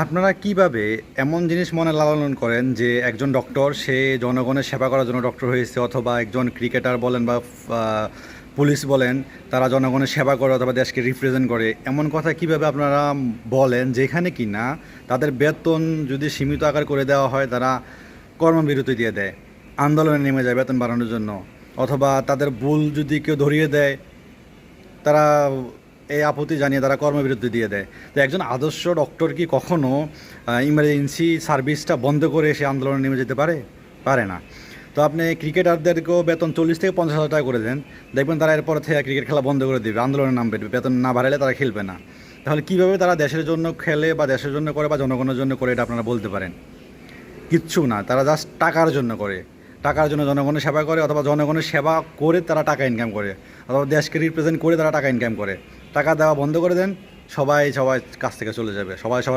আপনারা কিভাবে এমন জিনিস মনে লালন করেন যে একজন ডক্টর সে জনগণের সেবা করার জন্য ডক্টর হয়েছে, অথবা একজন ক্রিকেটার বলেন বা পুলিশ বলেন, তারা জনগণের সেবা করে অথবা দেশকে রিপ্রেজেন্ট করে, এমন কথা কিভাবে আপনারা বলেন যেখানে কি না তাদের বেতন যদি সীমিত আকার করে দেওয়া হয় তারা কর্মবিরতি দিয়ে দেয়, আন্দোলনে নেমে যায় বেতন বাড়ানোর জন্য, অথবা তাদের ভুল যদি কেউ ধরিয়ে দেয় তারা এই আপত্তি জানিয়ে তারা কর্মবিরতি দিয়ে দেয়। তো একজন আদর্শ ডক্টর কি কখনো ইমার্জেন্সি সার্ভিসটা বন্ধ করে সে আন্দোলনে নেমে যেতে পারে? পারে না। তো আপনি ক্রিকেটারদেরকেও বেতন 40 থেকে 50 হাজার টাকা করে দেন, দেখবেন তারা এরপর থেকে ক্রিকেট খেলা বন্ধ করে দেবে, আন্দোলনের নামবে, বেতন না বাড়ালে তারা খেলবে না। তাহলে কীভাবে তারা দেশের জন্য খেলে বা দেশের জন্য করে বা জনগণের জন্য করে এটা আপনারা বলতে পারেন? কিচ্ছু না, তারা জাস্ট টাকার জন্য করে, টাকার জন্য জনগণের সেবা করে, অথবা জনগণের সেবা করে তারা টাকা ইনকাম করে, অথবা দেশকে রিপ্রেজেন্ট করে তারা টাকা ইনকাম করে। টাকা দেওয়া বন্ধ করে দেন, সবাই সবার কাছ থেকে চলে যাবে, সবাই সবার